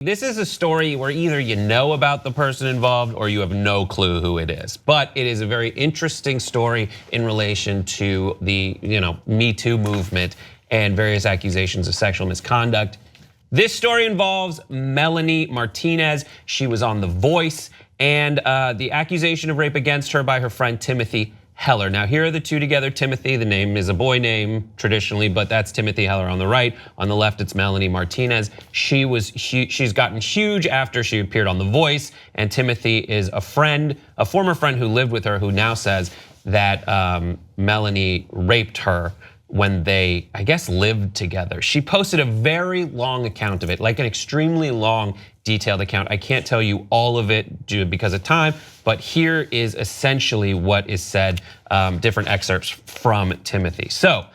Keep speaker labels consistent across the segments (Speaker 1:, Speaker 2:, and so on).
Speaker 1: This is a story where either you know about the person involved or you have no clue who it is. But it is a very interesting story in relation to the Me Too movement and various accusations of sexual misconduct. This story involves Melanie Martinez. She was on The Voice, and the accusation of rape against her by her friend Timothy Heller. Now here are the two together. Timothy, the name is a boy name traditionally, but that's Timothy Heller on the right. On the left, it's Melanie Martinez. She's gotten huge after she appeared on The Voice, and Timothy is a friend, a former friend who lived with her, who now says that Melanie raped her when they, I guess, lived together. She posted a very long account of it, like an extremely long, detailed account. I can't tell you all of it because of time, but here is essentially what is said, different excerpts from Timothy. So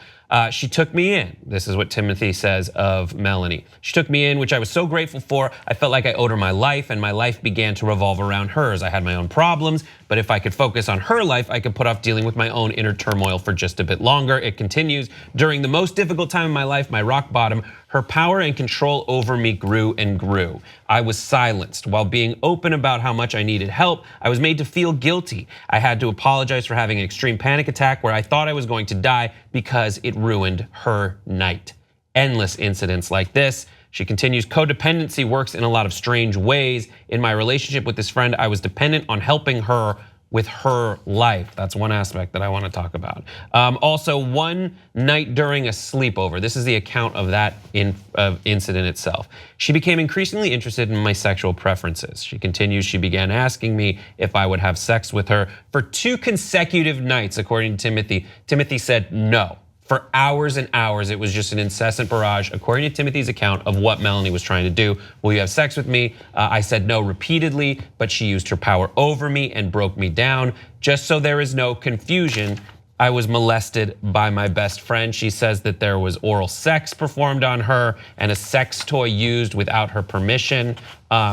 Speaker 1: she took me in. This is what Timothy says of Melanie. She took me in, which I was so grateful for. I felt like I owed her my life, and my life began to revolve around hers. I had my own problems, but if I could focus on her life, I could put off dealing with my own inner turmoil for just a bit longer. It continues. During the most difficult time in my life, my rock bottom, her power and control over me grew and grew. I was silenced. While being open about how much I needed help, I was made to feel guilty. I had to apologize for having an extreme panic attack where I thought I was going to die because it ruined her night. Endless incidents like this. She continues, codependency works in a lot of strange ways. In my relationship with this friend, I was dependent on helping her with her life. That's one aspect that I want to talk about. Also, one night during a sleepover, this is the account of that incident itself. She became increasingly interested in my sexual preferences. She continues, she began asking me if I would have sex with her for 2 consecutive nights, according to Timothy. Timothy said no. For hours and hours, it was just an incessant barrage, according to Timothy's account, of what Melanie was trying to do. Will you have sex with me? I said no repeatedly, but she used her power over me and broke me down. Just so there is no confusion, I was molested by my best friend. She says that there was oral sex performed on her and a sex toy used without her permission.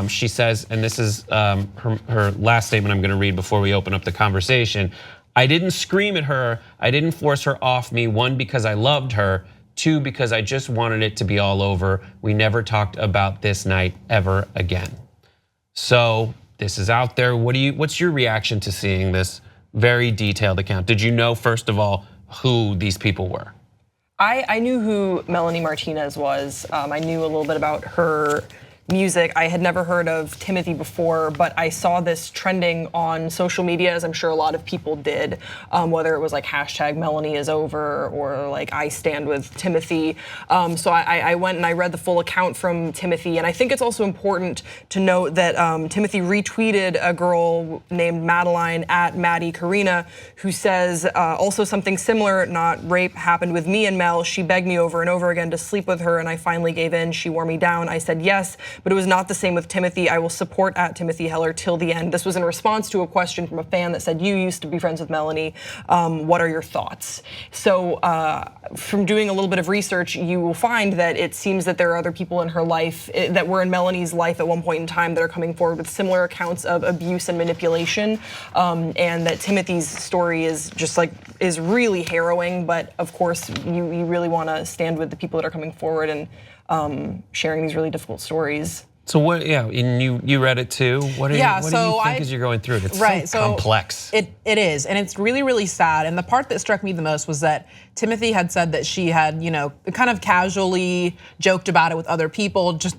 Speaker 1: She says, and this is her last statement I'm gonna read before we open up the conversation. I didn't scream at her, I didn't force her off me, 1, because I loved her, 2, because I just wanted it to be all over. We never talked about this night ever again. So this is out there. What's your reaction to seeing this very detailed account? Did you know, first of all, who these people were?
Speaker 2: I knew who Melanie Martinez was. I knew a little bit about her music. I had never heard of Timothy before, but I saw this trending on social media, as I'm sure a lot of people did, whether it was like hashtag Melanie is over or like I stand with Timothy. So I went and I read the full account from Timothy, and I think it's also important to note that Timothy retweeted a girl named Madeline at Maddie Karina, who says also something similar, not rape, happened with me and Mel. She begged me over and over again to sleep with her, and I finally gave in. She wore me down. I said yes. But it was not the same with Timothy. I will support at Timothy Heller till the end. This was in response to a question from a fan that said, you used to be friends with Melanie. What are your thoughts? So from doing a little bit of research, you will find that it seems that there are other people in her life that were in Melanie's life at one point in time that are coming forward with similar accounts of abuse and manipulation. And that Timothy's story is just like, is really harrowing. But of course, you really want to stand with the people that are coming forward and sharing these really difficult stories.
Speaker 1: So what? Yeah, and you read it too. What do you think as you're going through it? It's so complex.
Speaker 3: It is, and it's really, really sad. And the part that struck me the most was that Timothy had said that she had, kind of casually joked about it with other people, just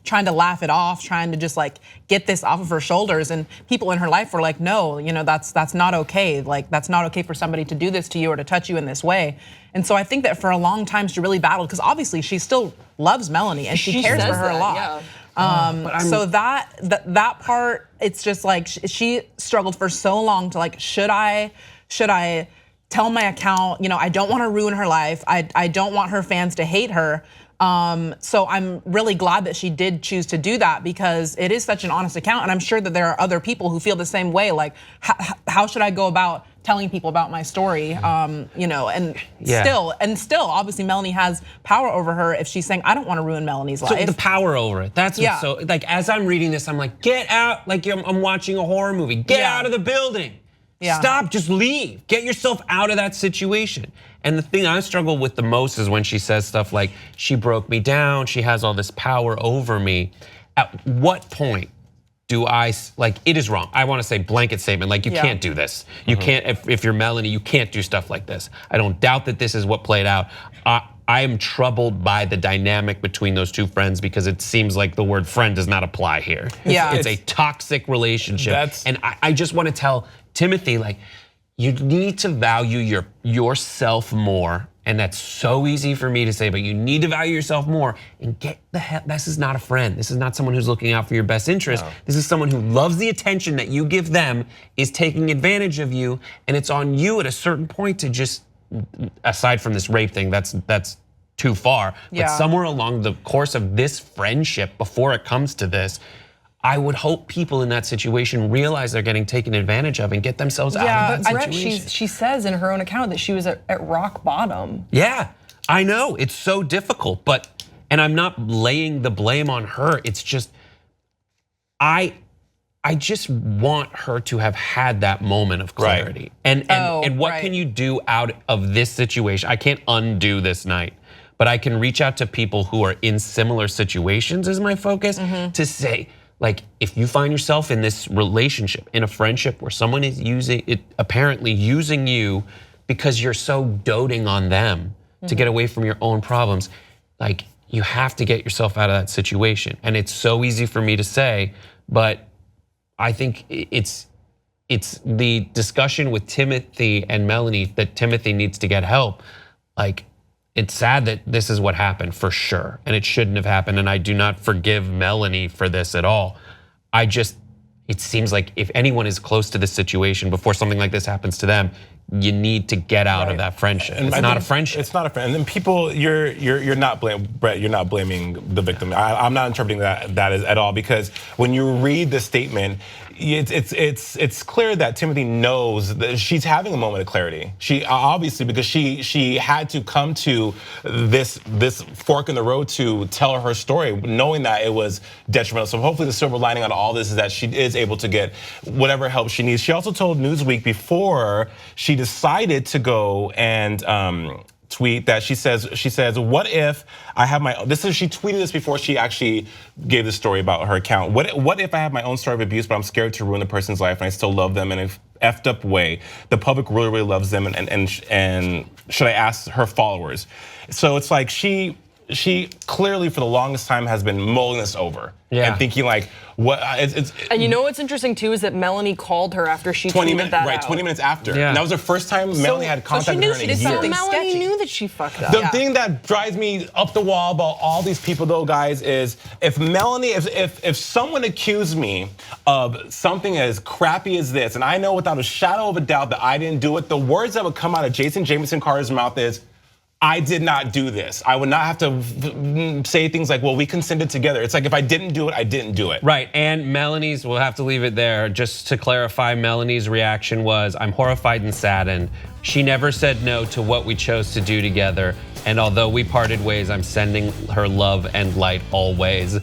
Speaker 3: trying to laugh it off, trying to just like get this off of her shoulders. And people in her life were like, no, that's not okay. Like that's not okay for somebody to do this to you or to touch you in this way. And so I think that for a long time she really battled, because obviously she still loves Melanie and she cares for her a lot. Yeah. So that part, it's just like she struggled for so long to like, should I tell my account? I don't want to ruin her life. I don't want her fans to hate her. So I'm really glad that she did choose to do that, because it is such an honest account, and I'm sure that there are other people who feel the same way. Like, how should I go about telling people about my story? Still, obviously, Melanie has power over her if she's saying, I don't want to ruin Melanie's life.
Speaker 1: So the power over it. That's what's so like. As I'm reading this, I'm like, get out! Like I'm watching a horror movie. Get out of the building. Stop, just leave. Get yourself out of that situation. And the thing I struggle with the most is when she says stuff like, she broke me down, she has all this power over me. at what point do I, like, it is wrong. I wanna say blanket statement, like you can't do this. You can't, if you're Melanie, you can't do stuff like this. I don't doubt that this is what played out. I am troubled by the dynamic between those two friends because it seems like the word friend does not apply here.
Speaker 3: Yeah.
Speaker 1: It's a toxic relationship. And I just wanna tell Timothy, like, you need to value yourself more. And that's so easy for me to say, but you need to value yourself more and get the hell, this is not a friend. This is not someone who's looking out for your best interest. No. This is someone who loves the attention that you give them, is taking advantage of you, and it's on you at a certain point to just, aside from this rape thing, that's too far. But somewhere along the course of this friendship, before it comes to this, I would hope people in that situation realize they're getting taken advantage of and get themselves out of that situation.
Speaker 2: She says in her own account that she was at rock bottom.
Speaker 1: Yeah, I know, it's so difficult, and I'm not laying the blame on her. It's just, I just want her to have had that moment of clarity. And what can you do out of this situation? I can't undo this night, but I can reach out to people who are in similar situations as my focus to say, like, if you find yourself in this relationship, in a friendship where someone is apparently using you because you're so doting on them to get away from your own problems, like, you have to get yourself out of that situation. And it's so easy for me to say, but I think it's the discussion with Timothy and Melanie that Timothy needs to get help. Like, it's sad that this is what happened, for sure, and it shouldn't have happened, and I do not forgive Melanie for this at all. It seems like if anyone is close to this situation before something like this happens to them, you need to get out of that friendship. It's not a friendship.
Speaker 4: It's not a friend. And then people, you're not blaming Brett. You're not blaming the victim. I'm not interpreting that at all, because when you read the statement, it's clear that Timothy knows that she's having a moment of clarity. She obviously, because she had to come to this fork in the road to tell her story, knowing that it was detrimental. So hopefully the silver lining on all this is that she is able to get whatever help she needs. She also told Newsweek before she decided to go and tweet that she says, what if I have my, she tweeted this before she actually gave the story about her account. What if I have my own story of abuse, but I'm scared to ruin the person's life and I still love them in an effed up way? The public really, really loves them, and should I ask her followers? So it's like she clearly for the longest time has been mulling this over and thinking like, what?
Speaker 2: And you know what's interesting too is that Melanie called her after she tweeted that out.
Speaker 4: 20 minutes after. And that was the first time Melanie had contact with her in a year.
Speaker 2: So Melanie knew that she fucked up.
Speaker 4: The thing that drives me up the wall about all these people though, guys, is if Melanie, if someone accused me of something as crappy as this, and I know without a shadow of a doubt that I didn't do it, the words that would come out of Jason Jameson Carter's mouth is, I did not do this. I would not have to say things like, well, we consented together. It's like, if I didn't do it, I didn't do it.
Speaker 1: Right, and Melanie's, we'll have to leave it there. Just to clarify, Melanie's reaction was, I'm horrified and saddened. She never said no to what we chose to do together. And although we parted ways, I'm sending her love and light always.